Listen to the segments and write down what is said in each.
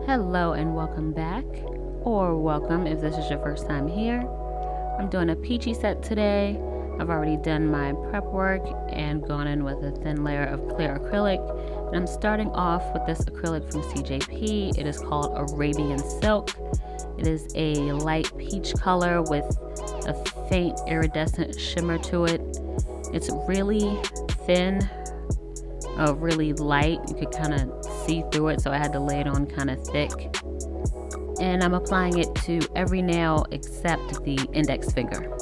Hello and welcome back, or welcome if this is your first time here. I'm doing a peachy set today. I've already done my prep work and gone in with a thin layer of clear acrylic. And I'm starting off with this acrylic from CJP. It is called Arabian Silk. It is a light peach color with a faint iridescent shimmer to it. It's really thin, really light. You could kind of see through it, so I had to lay it on kind of thick. And I'm applying it to every nail except the index finger.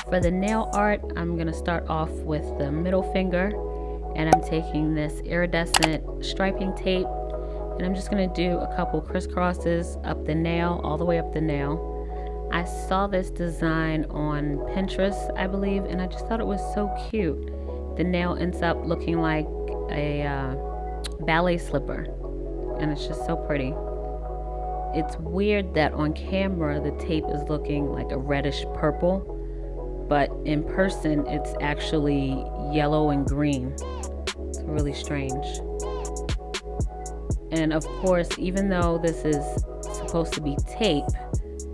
For the nail art, I'm going to start off with the middle finger, and I'm taking this iridescent striping tape, and I'm just going to do a couple crisscrosses up the nail, all the way up the nail. I saw this design on Pinterest, I believe, and I just thought it was so cute. The nail ends up looking like a ballet slipper, and it's just so pretty. It's weird that on camera the tape is looking like a reddish purple, but in person it's actually yellow and green. It's really strange. And of course, even though this is supposed to be tape,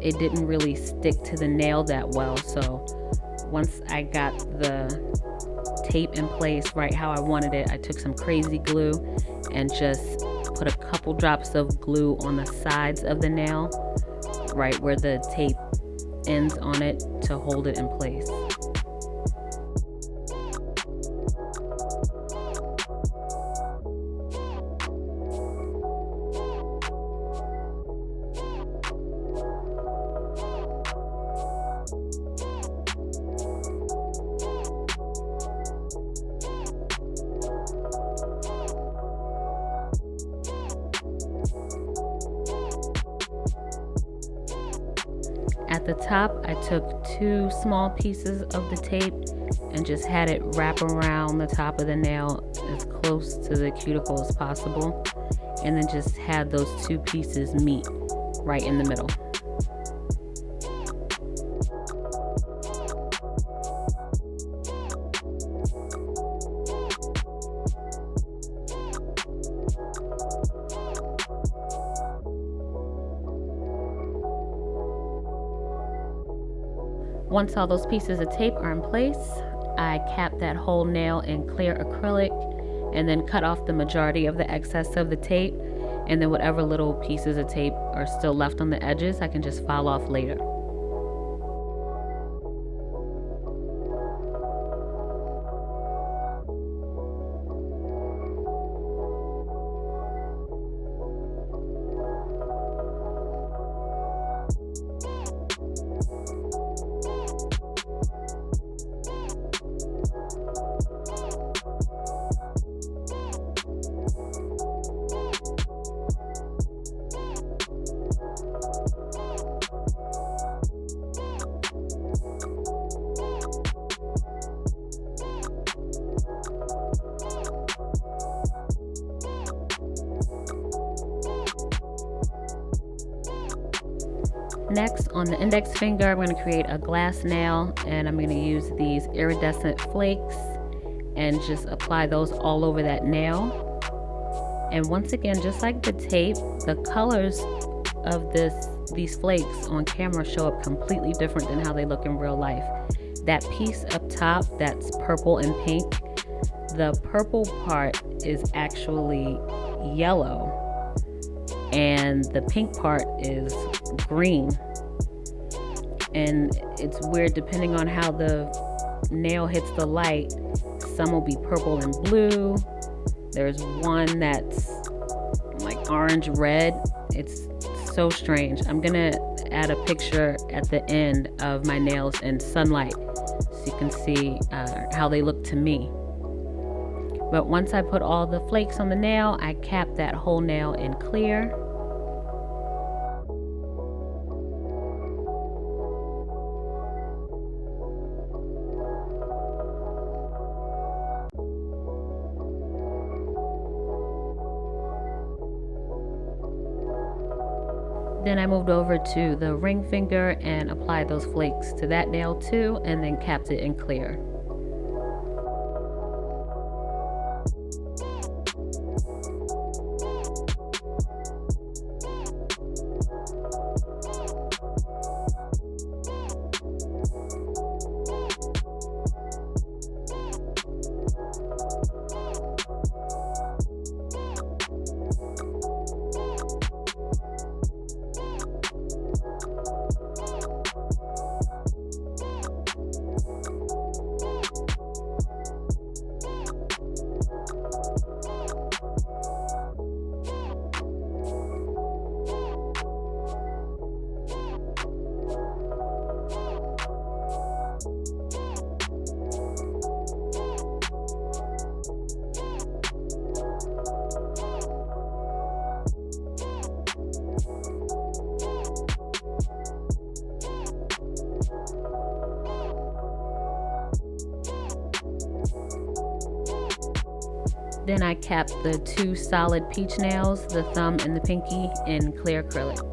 it didn't really stick to the nail that well. So once I got the tape in place right how I wanted it, I took some crazy glue and just put a couple drops of glue on the sides of the nail, right where the tape ends on it, to hold it in place. At the top, I took 2 small pieces of the tape and just had it wrap around the top of the nail as close to the cuticle as possible, and then just had those 2 pieces meet right in the middle. Once all those pieces of tape are in place, I cap that whole nail in clear acrylic and then cut off the majority of the excess of the tape, and then whatever little pieces of tape are still left on the edges, I can just file off later. Next, on the index finger, I'm going to create a glass nail, and I'm going to use these iridescent flakes and just apply those all over that nail. And once again, just like the tape, the colors of these flakes on camera show up completely different than how they look in real life. That piece up top that's purple and pink, the purple part is actually yellow and the pink part is green. And it's weird depending on how the nail hits the light. Some will be purple and blue. There's one that's like orange red. It's so strange. I'm gonna add a picture at the end of my nails in sunlight so you can see how they look to me. But once I put all the flakes on the nail, I cap that whole nail in clear. Then I moved over to the ring finger and applied those flakes to that nail too, and then capped it in clear. Then I capped the two solid peach nails, the thumb and the pinky, in clear acrylic.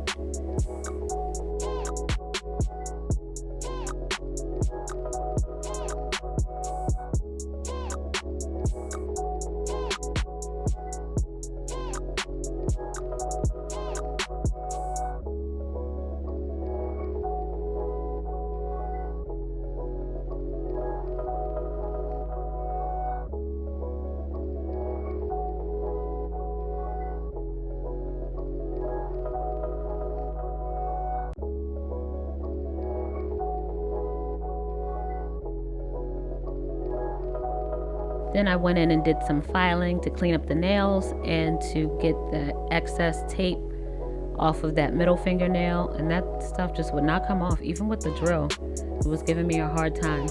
Then I went in and did some filing to clean up the nails and to get the excess tape off of that middle fingernail, and that stuff just would not come off even with the drill. It was giving me a hard time.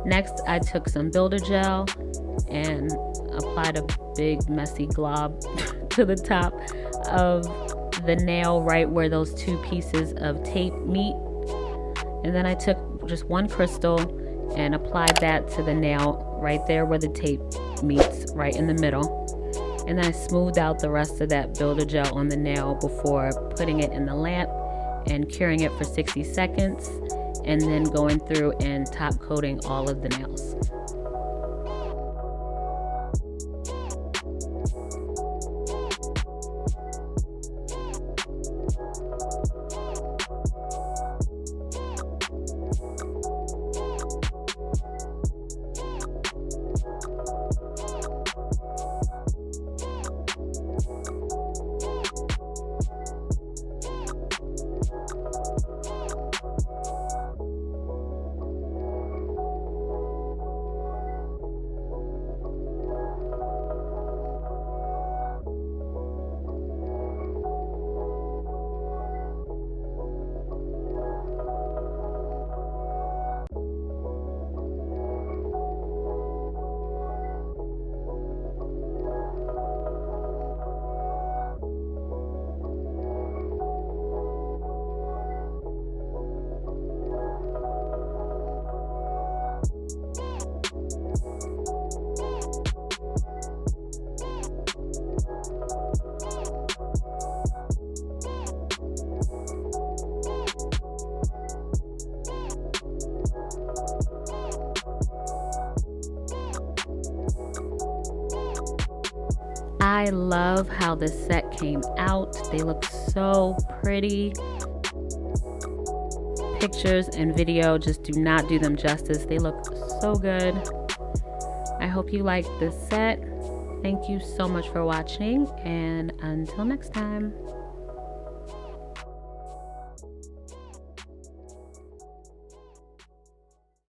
Next, I took some builder gel and applied a big messy glob to the top of the nail right where those two pieces of tape meet. And then I took just one crystal and applied that to the nail right there where the tape meets, right in the middle. And then I smoothed out the rest of that builder gel on the nail before putting it in the lamp and curing it for 60 seconds. And then going through and top coating all of the nails. I love how this set came out. They look so pretty. Pictures and video just do not do them justice. They look so good. I hope you liked this set. Thank you so much for watching, and until next time.